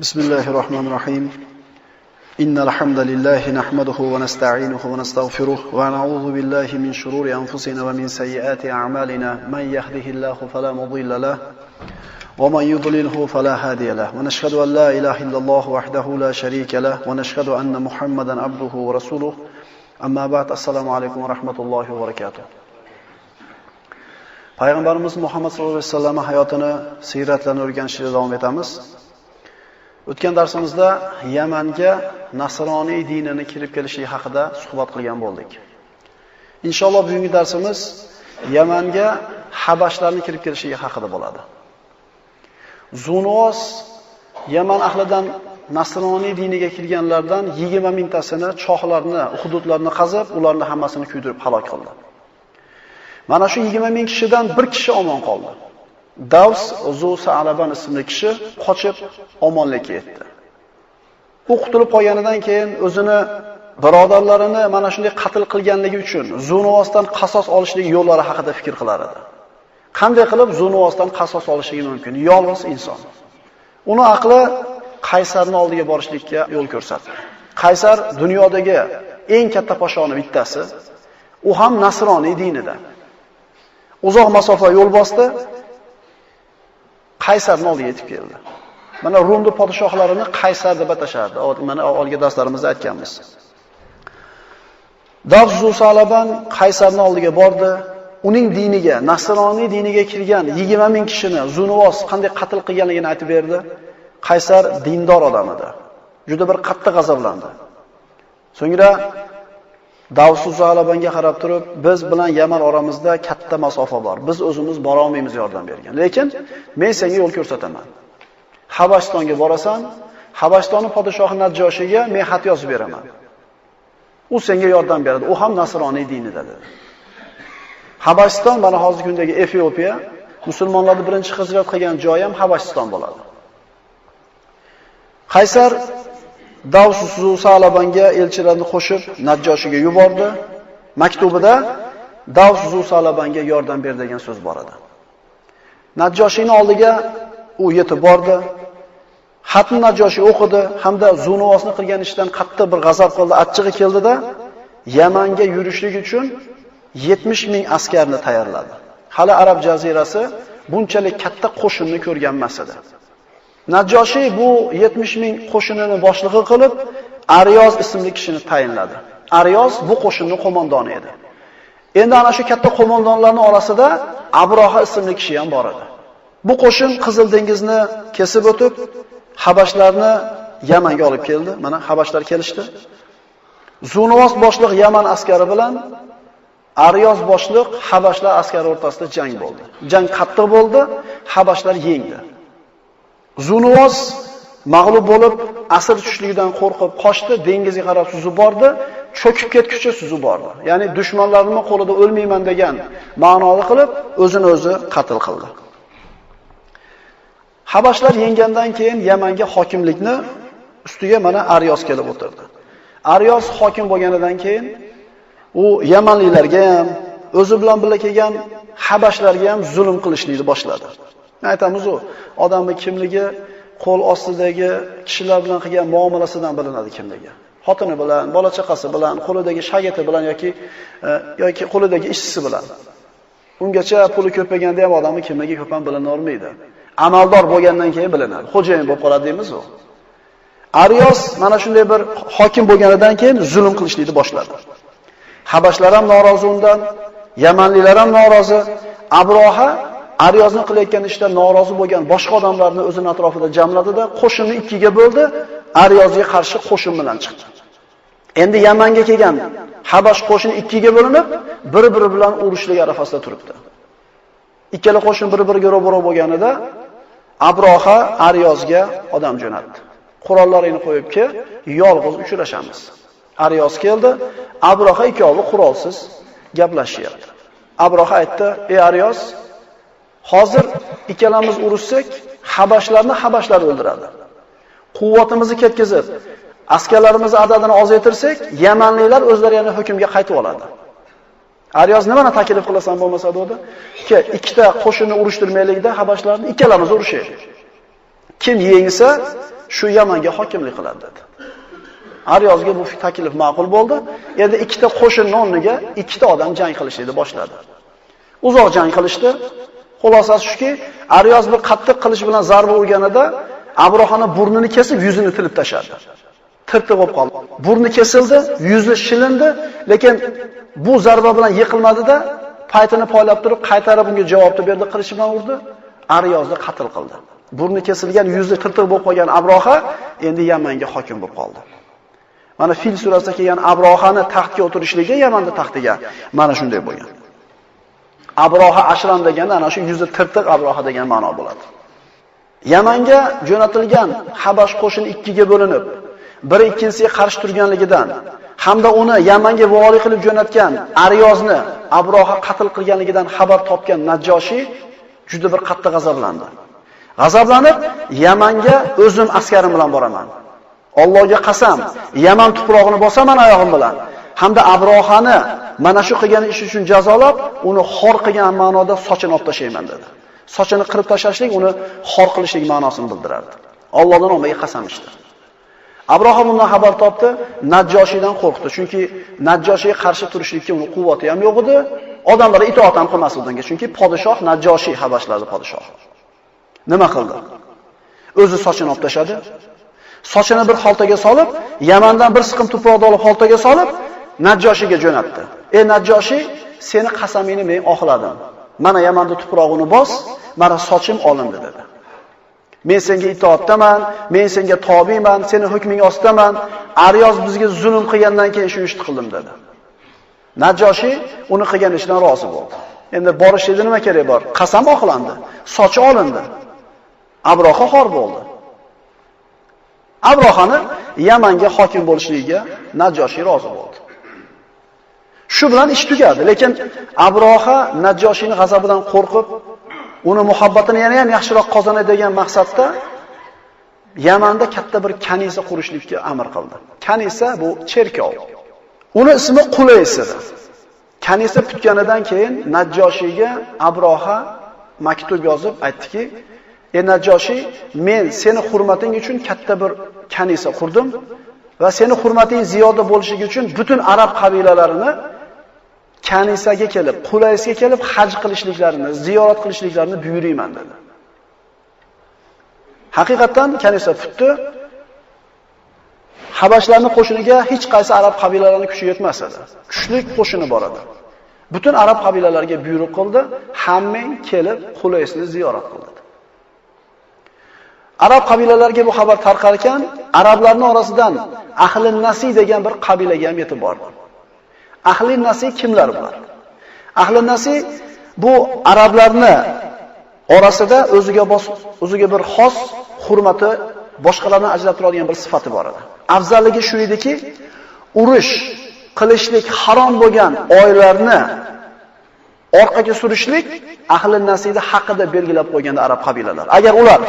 بسم الله الرحمن الرحيم إن الحمد لله نحمده ونستعينه ونستغفره ونعوذ بالله من شرور أنفسنا ومن سيئات أعمالنا من يهده الله فلا مضل له ومن يضلله فلا هادي له ونشهد أن لا إله إلا الله وحده لا شريك له ونشهد أن محمدا عبده ورسوله أما بعد السلام عليكم ورحمة الله وبركاته. Payg'ambarimiz Muhammad sallallohu alayhi vasallam hayotini, siyratlarini o'rganishda davom etamiz. O'tgan darsimizda Yamanga nasroniy dinini kirib kelishligi haqida suhbat qilgan bo'ldik. Inshaalloh bugungi darsimiz Yamanga Habashlarning kirib kelishligi haqida bo'ladi. Zunuvos Yaman ahlidan nasroniy diniga kirganlardan 20 mingtasini chohlarni, hududlarni qazib, ularni hammasini kuydirib halok qildi. Mana shu 20 ming kishidan bir kishi omon qoldi. Davs Zusalaban ismli kishi qochib omonlikka yetdi. U qutulib qolganidan keyin o'zini birodarlarini mana shunday qatl qilganligi uchun Zunuvosdan qasos olishlik yo'llari haqida fikr qilar edi. Qanday qilib Zunuvosdan qasos olishligi mumkin? Yolg'iz inson. Uni aqli Qaysarning oldiga borishlikka yo'l ko'rsatdi. Qaysar dunyodagi eng katta poshoni bittasi. U ham nasroniy dinida. Uzoq masofa yo'l bosdi. Qaysarning oldiga yetib keldi. Mana Rumning podshohlarini Qaysar deb atashardi. Mana olgi darslarimizda aytganmiz. Davs Zusalaban Qaysarning oldiga bordi. Uning diniga, nasroniy diniga kirgan 20 ming kishini Zunuvos qanday qatl qilganligini aytib berdi. Qaysar dindor odam edi. Juda bir qattiq g'azablandi. So'ngra Davs Zusalabanga qarab turib, biz bilan Yaman oramizda katta masofa bor. Biz o'zimiz bora olmaymiz yordam bergan. Lekin men senga yo'l ko'rsataman. Habashtonga borasan, Habashtonning podshohi Najjoshiga men xat yozib beraman. U senga yordam beradi. U ham nasroniy dinida dedi. Habashton mana hozirgi kundagi Efiopiya, musulmonlarning birinchi hijrat qilgan joyi ham Habashton bo'ladi. Qaysar Davs Zusalabanga elchilarni qo'shib Najjoshiga yubordi. Maktubida Davs Zusalabanga yordam ber degan so'z bor edi. Najjoshining oldiga u yetib bordi. Xatni Najjoshi o'qidi hamda Zunuvosni qilgan ishdan qattiq bir g'azab qildi, achchig'i keldida Yamanga yurishlik uchun 70 ming askarni tayyorladi. Hali Arab jazirasi bunchalik katta qo'shinni ko'rgan emas edi. Najjoshi bu 70 ming qo'shinini boshlig'i qilib, Aryoz ismli kishini tayinladi. Aryoz bu qo'shinning qo'mondoni edi. Endi ana shu katta qo'mondonlarning orasida Abroha ismli kishi ham bor edi. Bu qo'shin Qizil dengizni kesib o'tib, Habashlarni Yamanga olib keldi. Mana Habashlar kelishdi. Zunuvos boshliq Yaman askari bilan Aryoz boshliq Habashlar askari o'rtasida jang bo'ldi. Jang qattiq bo'ldi, Habashlar yengdi. Zunuvos mag'lub bo'lib, asir tushligidan qo'rqib qochdi, dengizga qarab suzib bordi, cho'kib ketguncha suzib bordi. Ya'ni dushmanlarimning qo'lida o'lmayman degan ma'noda qilib, o'zini o'zi qatl qildi. Habashlar yenggandan keyin Yamanga hokimlikni ustiga mana Aryoz kelib o'tirdi. Aryoz hokim bo'lganidan keyin u Yamanliklarga ham, o'zi bilan birga kelgan Habashlarga ham zulm qilishni boshladi. Aytamiz u odamning kimligi qo'l ostidagi kishilar bilan qilgan muomalasidan bilinadi kimligi. Xotini bilan, bola chaqasi bilan, qo'lidagi shagirdi bilan yoki qo'lidagi ishchisi bilan. Ungacha puli ko'payganda ham odamning kimligi ko'p ham bilina olmaydi. Amaldor bo'lgandan keyin bilinadi. Xo'jayin bo'lib qoladi deymiz u. Aryoz mana shunday bir hokim bo'lganidan keyin zulm qilishni boshladi. Habashlar ham norozi undan, Yamanliklar ham norozi. Abroha Aryozning qilayotgan ishdan norozi bo'lgan boshqa odamlarni o'zining atrofida jamladida, qo'shinni ikkiga bo'ldi, Aryozga qarshi qo'shin bilan chiqdi. Endi Yamanga kelgan Habash qo'shini ikkiga bo'linib, bir-biri bilan urushlik arafasida turibdi. Ikkala qo'shin bir-biriga ro'baro bo'lganida Abroha Aryozga odam jo'natdi. Qurollaringni qo'yibki, yolg'iz uchrashamiz. Aryoz keldi, Abroha ikkovi qurolsiz gaplashyapti. Abroha aytdi: "Ey Aryoz, hozir ikkalamiz urushsak, Habashlar o'ldiradi. Quvvatimizni ketkizib, askarlarimizni adadini ozaytirsak, Yamanliklar o'zlari yana hukmga qaytib oladi." Aryoz nimani taklif qilasan bo'lmasa dedi? Ikkita qo'shinni urushtirmaylikda Habashlarni ikkalamiz urushaylik. Kim yengsa, shu Yamanga hokimlik qiladi dedi. Aryozga bu taklif ma'qul bo'ldi. Endi ikkita qo'shinning o'rniga ikkita odam jang qilishni boshladi. Uzoq jang qilishdi. Xulosasi shuki, Aryoz bir qattiq qilich bilan zarba urganida Abrohani burnini kesib, yuzini tilib tashladi. Tirtiq bo'lib qoldi. Burni kesildi, yuzi shilindi, lekin bu zarba bilan yiqilmadi-da, paytini poylab turib, qaytarib unga javob berdi, qilichi bilan urdi. Aryozni qatl qildi. Burni kesilgan, yuzi tirtiq bo'lib qolgan Abroha endi Yamanga hokim bo'lib qoldi. Mana Fil surasida kelgan Abrohani taxtga o'tirishligi Yamanda taxtiga mana shunday bo'lgan. Abroha Ashram deganda ana shu yuzi tirtiq Abroha degan ma'no bo'ladi. Yamanga jo'natilgan Habash qo'shini ikkiga bo'linib, biri ikkinchisiga qarshi turganligidan hamda uni Yamanga vali qilib jo'natgan Aryozni Abroha qatl qilganligidan xabar topgan Najjoshi juda bir qattiq g'azablandi. G'azablanib, Yamanga o'zim askarim bilan boraman. Allohga qasam, Yaman tuprog'ini bosaman oyog'im bilan. Hamda Abrohani mana shu qilgan ish uchun jazolab, uni xor qilgan ma'noda sochini olib tashlayman dedi. Sochini qirib tashlashlik uni xor qilishlik ma'nosini bildirardi. Allohdan nomiga qasam ichdi. Abroha bundan xabar topdi, Najjoshidan qo'rqdi. Chunki Najjoshiga qarshi turishlikka uni quvvati ham yo'q edi, odamlar itoat ham qilmasdi unga. Chunki podshoh Najjoshi Habashlarning podshohi. Nima qildi? O'zi sochini olib tashladi. Sochini bir xaltaga solib, Yamandan bir siqim tuproqni olib xaltaga solib, Najjoshiga jo'natdi. Ey Najjoshi, seni qasamingni men oqladim. Mana Yamanda tuprog'ini bos, mana sochim olindi dedi. Men senga itoatdaman, men senga tobiman, seni hukming ostidaman. Aryoz bizga zulm qilgandan keyin shu ishni qildim dedi. Najjoshi uni qilgan ishdan rozi bo'ldi. Endi borishida nima kerak bor? Qasam oqlandi, sochi olindi. Abroha xor bo'ldi. Abrohani Yamanga hokim bo'lishligiga Najjoshi rozi bo'ldi. Shu bilan ish tugadi, lekin Abroha Najjoshining g'azabidan qo'rqib, uni muhabbatini yana ham yaxshiroq qozonay degan maqsadda Yamanda katta bir kanisa qurishlikka amr qildi. Kanisa bu cherkov. Uni ismi Qulays edi. Kanisa tutganidan keyin Najjoshiga Abroha maktub yozib aytdiki, "Ey Najjoshi, men seni hurmating uchun katta bir kanisa qurdim va seni hurmating ziyoda bo'lishligi uchun butun arab qabilalarini kanisaga kelib, Qulaysga kelib haj qilishliklarini, ziyorat qilishliklarini buyuriyman" dedi. Haqiqatan kanisa tutdi. Habashlarning qo'shiniga hech qaysi arab qabilalarining kuchi yetmas edi. Kuchli qo'shini bor edi. Butun arab qabilalariga buyruq qildi, hammang kelib Qulaysni ziyorat qildi. Arab qabilalariga bu xabar tarqar ekan, arablarning orasidan Ahli Nasi degan bir qabilaga ham yetib bordi. Ahli Nasi kimlar bular? Ahli Nasi bu arablarni orasida o'ziga bir xos hurmati, boshqalardan ajratiladigan bir sifati bor edi. Afzalligi shu ediki, urush qilishlik harom bo'lgan oylarni orqaga surishlik Ahli Nasida haqida belgilab qo'yganda arab qabilalar. Agar ular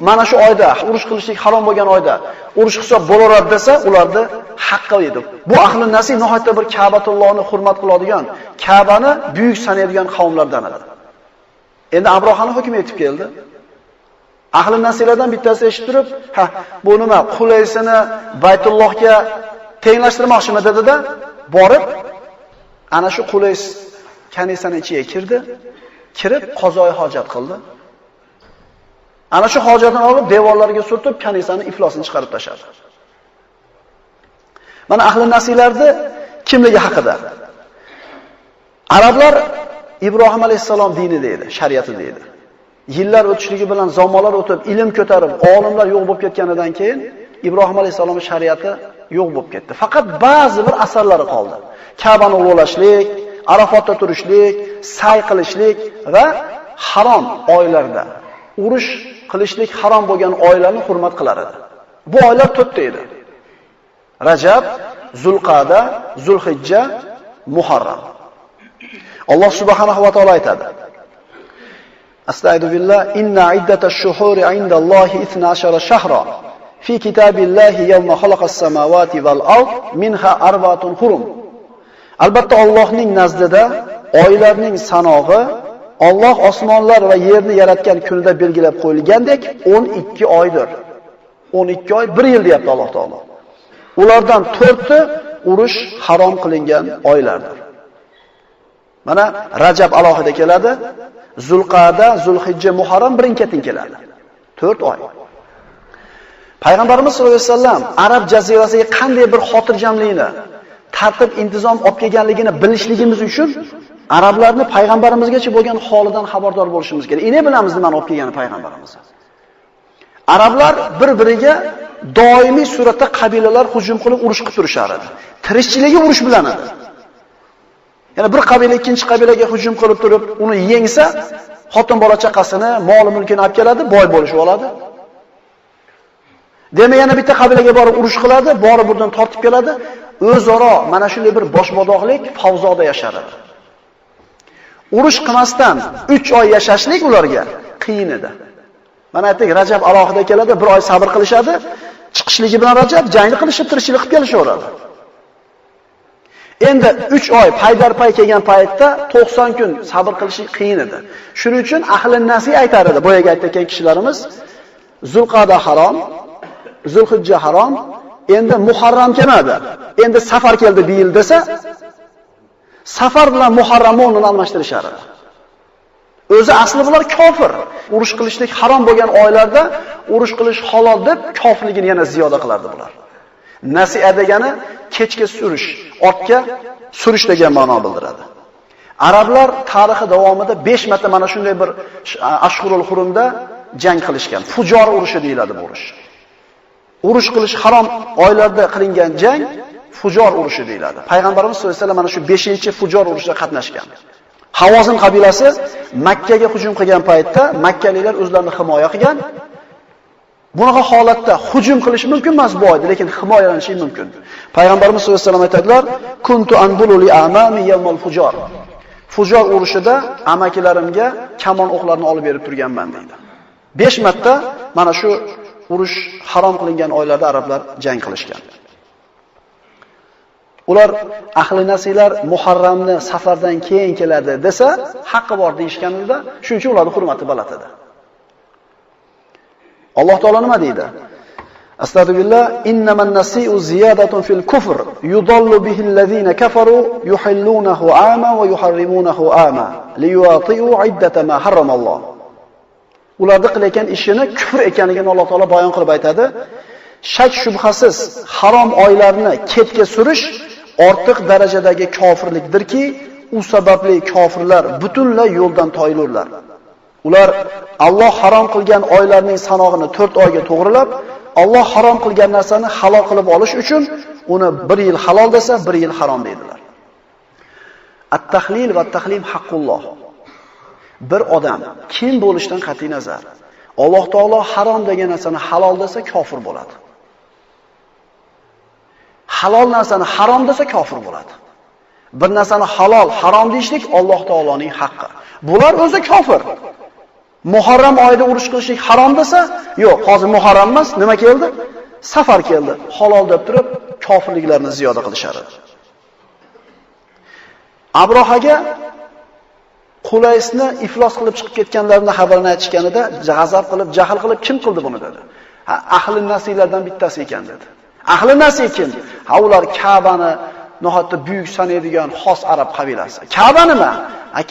mana shu oyda urush qilishlik harom bo'lgan oyda urush hisob bo'laveradi desa, ularni haqqi edi. Bu Ahli Nasi nihoyatda bir Ka'batullohni hurmat qiladigan, Ka'bani buyuk sanaydigan qavmlardan edi. Endi Abrohani hukmi yetib keldi. Ahli Nasilardan bittasi eshitib turib, "Ha, bu nima? Qulaysini Baytullohga tenglashtirmoqchimi?" dedi-da, borib ana shu Qulays kanisaning ichiga kirdi, kirib qozoi hojat qildi. Ana shu hojatini olib devorlarga surtib, kanisani iflosini chiqarib tashladi. Mana Ahli Nasiylarni kimligi haqida. Arablar Ibrohim alayhisalom dinida edi, shariatida edi. Yillar o'tishligi bilan zamonlar o'tib, ilm ko'tarib, olimlar yo'q bo'lib ketganidan keyin Ibrohim alayhisalomning shariati yo'q bo'lib ketdi. Faqat ba'zi bir asarlari qoldi. Ka'bani ulug'lashlik, Arafotda turishlik, sa'y qilishlik va harom oylarda urush qilishlik harom bo'lgan oylarni hurmat qilar edi. Bu oylar 4 ta edi. Rajab, Zulqa'da, Zulhijja, Muharram. Alloh subhanahu va taolo aytadi: Astagfirullah, inna iddatash shuhuri indallohi 12 shahra fi kitabillahi yawma khalaqas samawati wal ard minha arba'atun hurum. Albatta Allohning nazdida oylarning sanog'i Alloh osmonlar va yerni yaratgan kunida belgilab qo'yilgandek 12 oydir. 12 oy, 1 yil deyapti Alloh taolo. Ulardan 4ti urush harom qilingan oylardir. Mana Rajab alohida keladi, Zulqa'da, Zulhijja, Muharram birin-ketin keladi. 4 oy. Payg'ambarimiz sollallohu alayhi vasallam Arab jazirasiga qanday bir xotirjamlikni, tartib, intizom olib kelganligini bilishligimiz uchun arablarni payg'ambarimizgacha bo'lgan holidan xabardor bo'lishimiz kerak. Ine bilamiz nimani olib kelgani payg'ambarimiz. Arablar bir-biriga doimiy suratda qabilalar hujum qilib urush qilib turishar edi. Tirikchiligi urush bilan edi. Ya'ni bir qabila ikkinchi qabilaga hujum qilib turib, uni yengsa, xotin bola chaqasini, mol mulkini olib keladi, boy bo'lishib oladi. Demak, yana bitta qabilaga borib urush qiladi, borib buradan tortib keladi. O'zaro mana shunday bir boshbodoqlik favzoda yashardi. Urush qilmasdan 3 oy yashashlik ularga qiyin edi. Mana aytdik, Rajab alohida keladi, 1 oy sabr qilishadi. Chiqishligi bilan Rajab jangni qilishib, tirishchilik qilib kelishaveradi. Endi 3 oy paydarpay kelgan paytda 90 kun sabr qilish qiyin edi. Shuning uchun ahli nasiy aytar edi, boyaga aytgan kishilarimiz, Zulqa'da harom, Zulhijja harom, endi Muharram kelmadi. Endi safar keldi bir yil desa, safar bilan Muharramni o'rnini almashtirishar edi. O'zi asli bular kofir. Urush qilishlik harom bo'lgan oylarda urush qilish halol deb kofirligini yana ziyoda qilardi bular. Nasi'a degani kechga surish, ortga surish degan ma'no bildiradi. Arablar tarixi davomida 5 marta mana shunday bir Ashhurul Hurumda jang qilishgan. Fujor urushi deyiladi bu urush. Urush qilish harom oylarda qilingan jang Fujor urushi deyiladi. Payg'ambarimiz sollallohu alayhi vasallam mana shu 5-Fujor urushida qatnashgan. Havozin qabilasi Makka ga hujum qilgan paytda makkaliklar o'zlarini himoya qilgan. Bunaqa holatda hujum qilish mumkin emas bu oyda, lekin himoyalanish mumkin. Payg'ambarimiz sollallohu alayhi vasallam aytadilar: "Kuntu anbulu li amami yawmal fujor." Fujor urushida amakilarimga kamon o'qlarni olib berib turganman deydi. 5 marta mana shu urush harom qilingan oylarda arablar jang qilishgan. Ular ahli nasiylar Muharramni safardan keyin keladi desa, haqqi bor deyishganida, shuning uchun ularning hurmati baland edi. Alloh taolo nima deydi? Astagfirullah, innaman nasi'u ziyadatun fil kufr, yudallu bihi allazina kafaru yuhillunahu ama va yuharrimunahu ama, liyuati'u iddata ma harramalloh. Ularda qilayotgan ishini kufr ekanligini Alloh taolo bayon qilib aytadi. Shak shubhasiz harom oylarni ketga surish ortiq darajadagi kofirlikdirki, u sababli kofirlar butunlay yo'ldan toyilurlar. Ular Alloh harom qilgan oylarning sanog'ini 4 oyga to'g'rilab, Alloh harom qilgan narsani halol qilib olish uchun uni 1 yil halol desa, 1 yil harom deydilar. At-tahlil va at-tahlim haqqulloh. Bir odam kim bo'lishdan qat'iy nazar, Alloh taolo harom degan narsani halol desa kofir bo'ladi. Halol narsani harom desa kofir bo'ladi. Bir narsani halol, harom deyishlik Alloh taoloning haqqi. Bular o'zi kofir. Muharram oyida urush qilishlik harom desa, yo'q, hozir Muharram emas, nima keldi? Safar keldi. Halol deb turib, kofirliklarni ziyoda qilishadi. Abrohaga Qulaysni iflos qilib chiqib ketganlarini xabarini aytishganida, g'azab qilib, jahl qilib, kim qildi buni dedi. Ahli nasiylardan bittasi ekan dedi. Ahli nasiy kim? Ha, ular Ka'bani nihoyatda buyuk sanaydigan xos arab qabilasi. Ka'ba nima?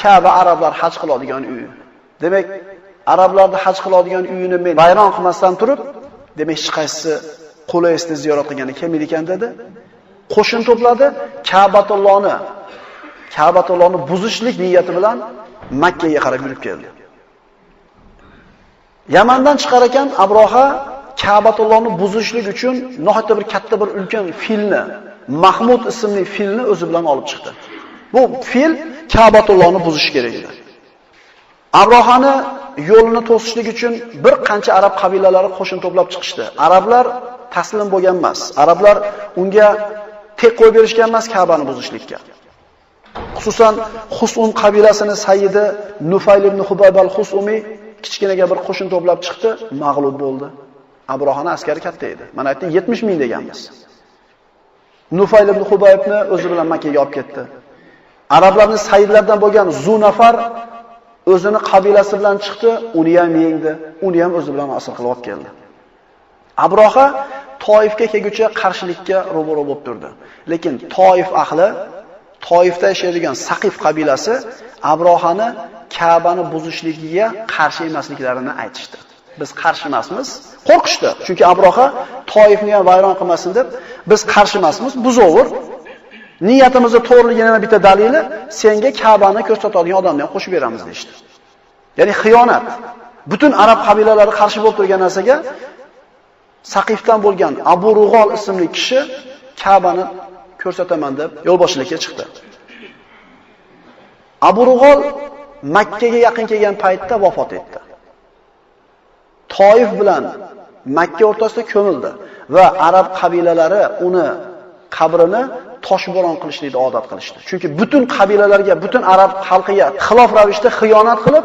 Ka'ba arablar haj qiladigan uy. Demak, arablarning haj qiladigan uyini men bayron qilmasdan turib, demak hech qaysi Qulaysni ziyorat qilgani kelmaydi ekan dedi. Qo'shin to'pladi, Ka'batulloni buzishlik niyati bilan Makka ga qarab yurib keldi. Yamandan chiqar ekan Abroha Ka'batulloni buzishlik uchun nihoyatda bir katta bir ulkan filni, Mahmud ismli filni o'zi bilan olib chiqdi. Bu fil Ka'batulloni buzish kerak edi. Abrohani yo'lini to'sishlik uchun bir qancha arab qabilalari qo'shin to'plab chiqishdi. Arablar taslim bo'lgan emas. Arablar unga tek qo'yib berishgan emas Ka'bani buzishlikka. Xususan Husun qabilasini sayyidi Nufayl ibn Hubayb al-Husumi kichkinaga bir qo'shin to'plab chiqdi, mag'lub bo'ldi. Abrohani askari katta edi. Mana aytdim 70 ming deganmiz. Nufayl ibn Hubaybni o'zi bilan Makka ga olib ketdi. Arablarning sayyidlardan bo'lgan Zunafar o'zini qabilasi bilan chiqdi, uni ham yengdi, uni ham o'zi bilan asir qilib olib keldi. Abroha Toifga kelguncha qarshilikka ro'baro bo'lib turdi. Lekin Toif ahli, Toifda yashaydigan Saqif qabilasi Abrohani Ka'bani buzishligiga qarshi emasliklarini aytishdi. Biz qarshi emasmiz, qo'rqishdi. Chunki Abroha Toifni ham vayron qilmasin deb, biz qarshi emasmiz, buzover. Niyatimizni to'g'riligining yana bitta dalili senga Ka'bani ko'rsatadigan odamni ham qo'shib beramiz deydi. Ya'ni xiyonat. Butun arab qabilalari qarshi bo'lib turgan narsaga Saqifdan bo'lgan Abu Rug'ol ismli kishi Ka'bani ko'rsataman deb yo'lboshchilikka chiqdi. Abu Rug'ol Makka ga yaqin kelgan paytda vafot etdi. Toif bilan Makka o'rtasida ko'mildi va arab qabilalari uni qabrini toshbo'ron qilishlikni odat qilishdi. Chunki butun qabilalarga, butun arab xalqiga xilof ravishda xiyonat qilib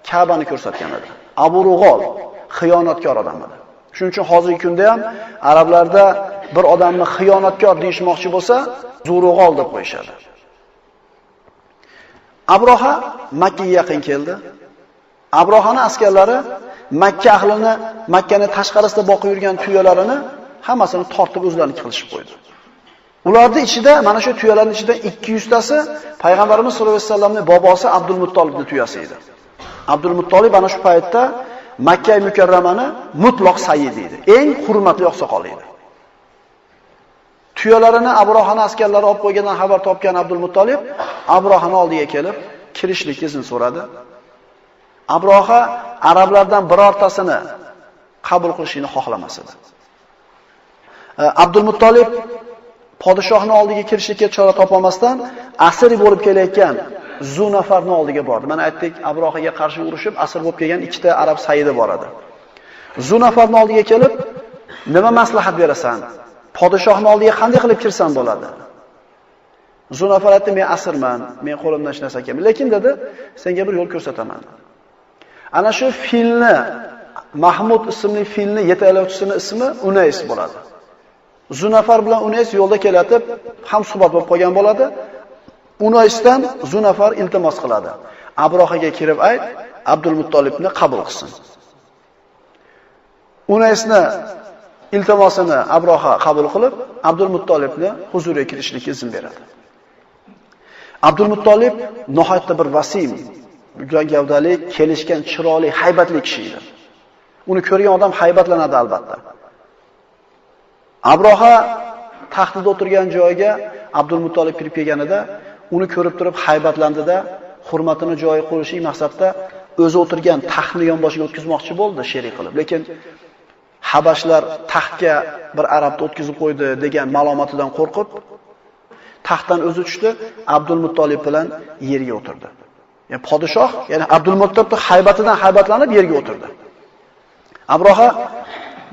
Ka'bani ko'rsatgan edi. Abu Rug'ol xiyonatkor odam edi. Shuning uchun hozirgi kunda ham arablarda bir odamni xiyonatkor deyishmoqchi bo'lsa, Zurug'ol deb qo'yishadi. Abroha Makka ga yaqin keldi. Abrohaning askarlari Makka ahlini, Makkani tashqarisida boqib yurgan tuyalarini hammasini tortib o'zlariniki qilishib qo'ydi. Ularning ichida, mana shu tuyalarning ichida 200 tasi payg'ambarimiz sollallohu alayhi vasallamning bobosi Abdul Muttolibning tuyasi edi. Abdul Muttolib ana shu paytda Makka mukarramani mutlaq sayyidi edi. Eng hurmatli oqsoqol edi. Tuyalarini Abrohaning askarlari olib qo'ygandan xabar topgan Abdul Muttolib Abrohaning oldiga kelib, kirishlik izn so'radi. Abroha arablardan birortasini qabul qilishini xohlamas edi. Abdul Muttolib podshohning oldiga kirishga chora topolmasdan asir bo'lib kelayotgan Zunafarning oldiga bordi. Mana aytdik, Abrohaga qarshi urushib asir bo'lib kelgan ikkita arab sayyidi bor edi. Zunafarning oldiga kelib, nima maslahat berasan? Podshohning oldiga qanday qilib kirsam bo'ladi? Zunafar aytdi, men asirman, men qo'limdan hech narsa kelmaydi. Lekin dedi, senga bir yo'l ko'rsataman. Ana shu filni, Mahmud ismli filni yetaklovchisining ismi Unays bo'ladi. Zunafar bilan Unays yo'lda kelatib, ham suhbat bo'lib qolgan bo'ladi. Unaysdan Zunafar iltimos qiladi. Abrohaga kirib ayt, Abdul Muttolibni qabul qilsin. Unaysni iltimosini Abroha qabul qilib, Abdul Muttolibni huzuriga kirishlikka izn beradi. Abdul Muttolib nihoyatda bir vasim, yurak gavdali, kelishgan, chiroyli, haybatli kishi edi. Uni ko'rgan odam haybatlanadi albatta. Abroha taxtida o'tirgan joyiga Abdul Muttolib kirib kelganida, uni ko'rib turib haybatlandida, hurmatini joyiga qo'yishlik maqsadda o'zi o'tirgan taxtni yonboshiga o'tkazmoqchi bo'ldi sherik qilib. Lekin Habashlar taxtga bir arabni o'tkazib qo'ydi degan ma'lumotdan qo'rqib, taxtdan o'zi tushdi, Abdul Muttolib bilan yerga o'tirdi. Ya'ni podshoh, ya'ni Abdul Muttolibning haybatidan haybatlanib yerga o'tirdi. Abroha,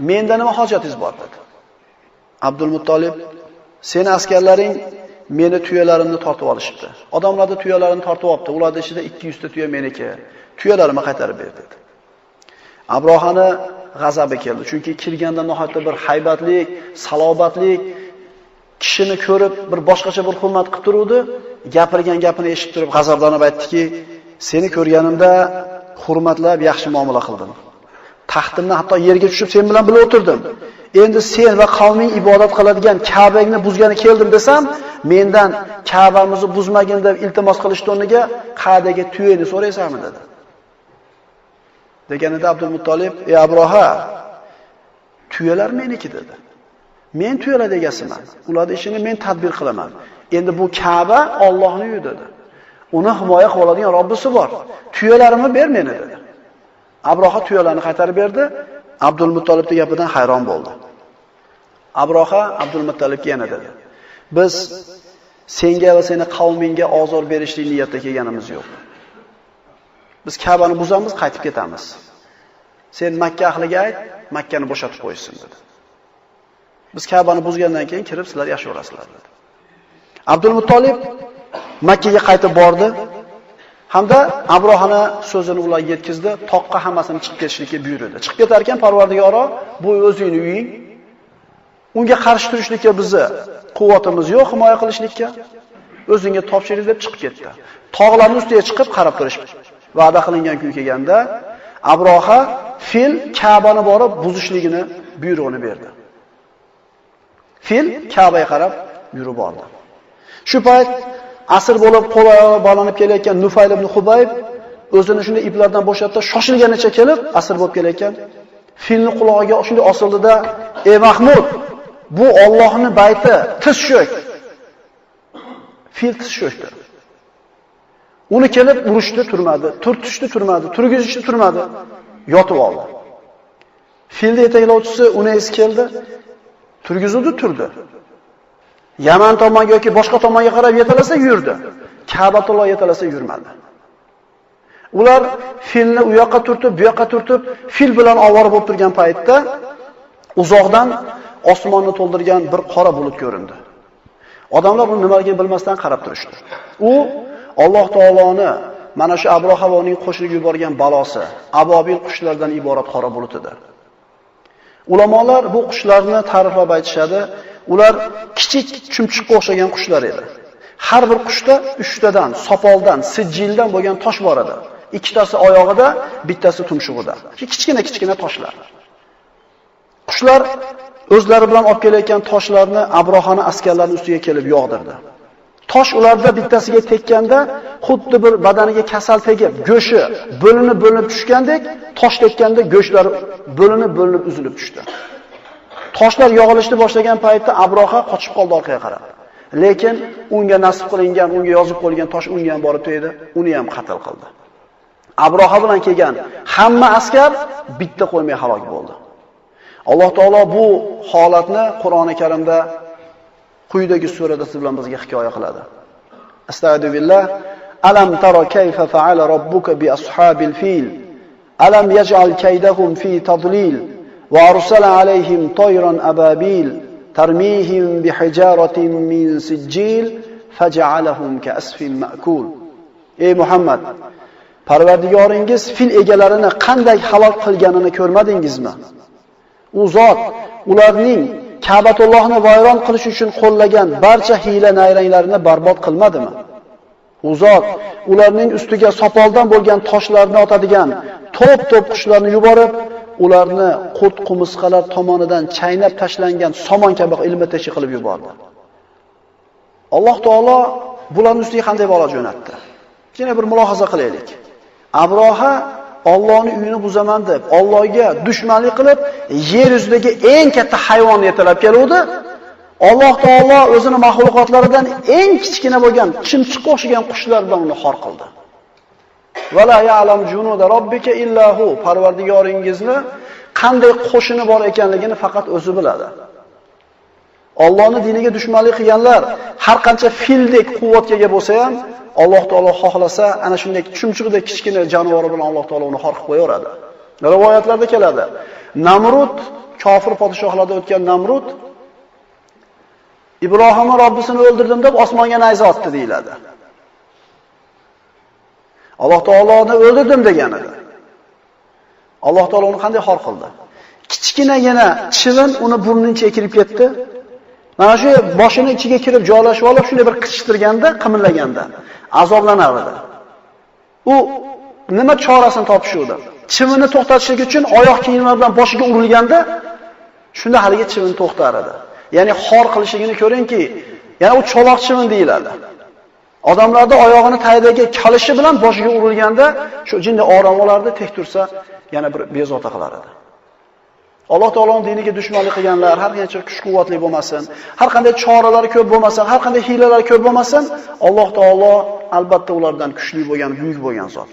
menda nima hojatingiz bor dedi. Abdul Muttolib, seni askarlaring meni tuyalarimni tortib olishibdi. Odamlarning tuyalarini tortib olibdi. Ularning ichida 200 ta tuya meniki. Tuyalarimni qaytarib ber dedi. Abrohani g'azabi keldi. Chunki kirganda nihoyatda bir haybatlik, salobatlik, kishini ko'rib bir boshqacha bir hurmat qilib turuvdi. Gapirgan gapini eshitib turib g'azablanib aytdiki, seni ko'rganimda hurmatlab yaxshi muomala qildim. Taxtimdan hatto yerga tushib sen bilan birga o'tirdim. Endi sen va qavming ibodat qiladigan Ka'bangni buzgani keldim desam, mendan Ka'bamizni buzmagin deb iltimos qilishdi o'rniga qa'dagi tuyani so'raysanmi dedi. Deganida Abdul Muttolib, "Ey Abroha, tuyalar meniki" dedi. "Men tuyalar egasiman. Ularning ishini men tadbir qilaman. Endi bu Ka'ba Allohning uyi" dedi. "Uni himoya qilib oladigan Robbisi bor. Tuyalarimni ber meni" dedi. Abroha tuyalarni qaytarib berdi. Abdul Muttolibning gapidan hayron bo'ldi. Abroha Abdul Muttolibga yana dedi: "Biz senga va seni qavmingga ozor berishlik niyatda kelganimiz yo'q. Biz Ka'bani buzamiz, qaytib ketamiz. Sen Makka ahliga ayt, Makkani bo'shatib qo'ysin" dedi. "Biz Ka'bani buzgandan keyin kirib sizlar yashayverasizlar" dedi. Abdul Muttolib Makkaga qaytib bordi. Hamda Abrohani so'zini ularga yetkazdi, toqqa hammasini chiqib ketishlikka buyurdi. Chiqib ketar ekan Parvardigoro, bu o'zingning uying. Unga qarshi turishlikka bizni quvvatimiz yo'q, himoya qilishlikka. O'zingga topshiring deb chiqib ketdi. Tog'larning ustiga chiqib qarab turish va'da qilingan kun kelganda Abroha fil Ka'bani borib buzishligini buyrug'ini berdi. Fil Ka'baga qarab yurib bordi. Shu payt asr bo'lib qo'l oyog'i bog'lanib kelayotgan Nufayl ibn Hubayb o'zini shunday iplardan bo'shatdi, shoshilganicha kelib asr bo'lib kelayotgan filni qulog'iga shunday osildida, "Ey Mahmud, bu Allohning bayti, tiz cho'k." Fil tiz cho'kdi. Uni kelib urishdi, turmadi, turtishdi, turmadi, turgizishdi, turmadi, yotib oldi. Filni yetaklovchisi uni esi keldi, turgizdi, turdi. Yaman tomonga yoki boshqa tomonga qarab yetalasa yurdi. Ka'batulloh yetalasa yurmadi. Ular filni u yoqqa turtib, bu yoqqa turtib, fil bilan ovora bo'lib turgan paytda uzoqdan osmonni to'ldirgan bir qora bulut ko'rindi. Odamlar buni nimaligini bilmasdan qarab turishdi. U Alloh taoloni mana shu Abroha va uning qo'shilib yuborgan balosi, abobil qushlardan iborat qora bulut edi. Ulamolar bu qushlarni ta'riflab aytishadi. Ular kichik chumchuqqa o'xshagan qushlar edi. Har bir qushda 3 tadan, sopoldan, sijildan bo'lgan tosh bor edi. Ikkitasi oyog'ida, bittasi tumshug'ida. Kichkina toshlar. Qushlar o'zlari bilan olib kelayotgan toshlarni Abrohani askarlarining ustiga kelib yog'dirdi. Tosh ularda bittasiga tekkanda, xuddi bir badaniga kasal tegib, go'shi bo'linib tushgandek, tosh tekkanda go'shlari bo'linib uzilib tushdi. Toshlar yog'ilishni boshlagan paytda Abroha qochib qoldi orqaga qarab. Lekin unga nasib qilingan, unga yozib qo'yilgan tosh unga ham borib tegdi, uni ham qatl qildi. Abroha bilan kelgan hamma askar bitta qo'ymay halok bo'ldi. Alloh taolo bu holatni Qur'oni Karimda quyidagi surada siz bilan bizga hikoya qiladi. Astagfiru billah. Alam tara kayfa fa'ala robbuka bi ashabil fil? Alam yaj'al kaydahum fi tadlil wa arsala alayhim tayran ababil tarmihim bihijaratin min sijil faj'alahum ka'asfin ma'kul. Ey Muhammad, Parvardigoringiz fil egalarini qanday halok qilganini ko'rmadingizmi? U zot ularning Ka'batullohni vayron qilish uchun qo'llagan barcha hiyla-nayranglarini barbod qilmadimi? U zot ularning ustiga sopoldan bo'lgan toshlarni otadigan to'p-to'p qushlarni yuborib, ularni qurt-qumisqalar tomonidan chaynab tashlangan somon kabi ilma-teshi qilib yubordi. Alloh taolo bularning ustiga qanday balo jo'natdi? Yana bir mulohaza qilaylik. Abroha Allohning uyini buzaman deb, Allohga dushmanlik qilib, yer yuzidagi eng katta hayvonni yetalab keluvdi. Alloh taolo o'zining mahluqotlaridan eng kichkina bo'lgan chimchiqqa o'xshagan qushlar bilan uni xor qildi. Vala ya'lam junuda robbika illahu. Parvardigoringizni qanday qo'shini bor ekanligini faqat o'zi biladi. Allohning diniga dushmanlik qilganlar har qancha fildek quvvatga ega bo'lsa ham, Alloh taolo xohlasa ana shunday chumchuqdek kichkina jonivor bilan Alloh taolo uni xor qilib qo'yaveradi. Rivoyatlarda keladi. Namrud, kofir podshohlarda o'tgan Namrud Ibrohimni Robbisini o'ldirdim deb osmonga nayza otdi deyiladi. Alloh taoloni o'ldirdim degan edi. Alloh taolo uni qanday xor qildi? Kichkinagina chivin uni burnining ichiga kirib ketdi. Mana shu boshini ichiga kirib joylashib olib, shunday bir qichishtirganda, qimillaganda azoblanar edi. U nima chorasini topishuvdi? Chivinni to'xtatishlik uchun oyoq kiyimlar bilan boshiga urilganda, shunda haligi chivin to'xtar edi. Ya'ni xor qilishligini ko'ringki, yana u cho'loq chivin deyiladi. Odamlarda oyog'ini taydagi kalishi bilan boshiga urilganda, shu jinni orom olardi, tek tursa, yana bir bezovta qilar edi. Alloh taoloning diniga dushmanlik qilganlar har qancha kuch-quvvatli bo'lmasin, har qanday choralari ko'p bo'lmasin, har qanday hiylalari ko'p bo'lmasin, Alloh taolo albatta ulardan kuchli bo'lgan, buyuk bo'lgan zot.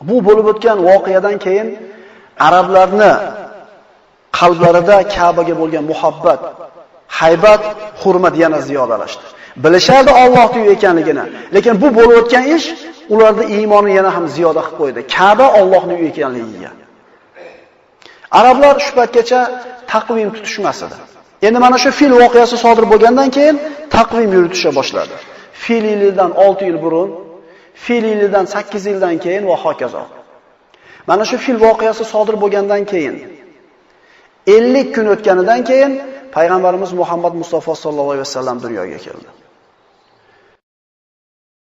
Bu bo'lib o'tgan voqeadan keyin arablarni qalblarida Ka'baga bo'lgan muhabbat, haybat, hurmat yana ziyodalashdi. Bilishardi Allohning uyi ekanligini, lekin bu bo'lib o'tgan ish ularda iymonni yana ham ziyoda qilib qo'ydi. Ka'ba Allohning uyi ekanligiga. Arablar shu paytgacha taqvim tutishmas edi. Endi mana shu fil voqeasi sodir bo'lgandan keyin taqvim yuritisha boshladi. Fil yilidan 6 yil burun, fil yilidan 8 yildan keyin va hokazo. Mana shu fil voqeasi sodir bo'lgandan keyin 50 kun o'tganidan keyin payg'ambarimiz Muhammad Mustafa sallallohu alayhi vasallam dunyoga keldi.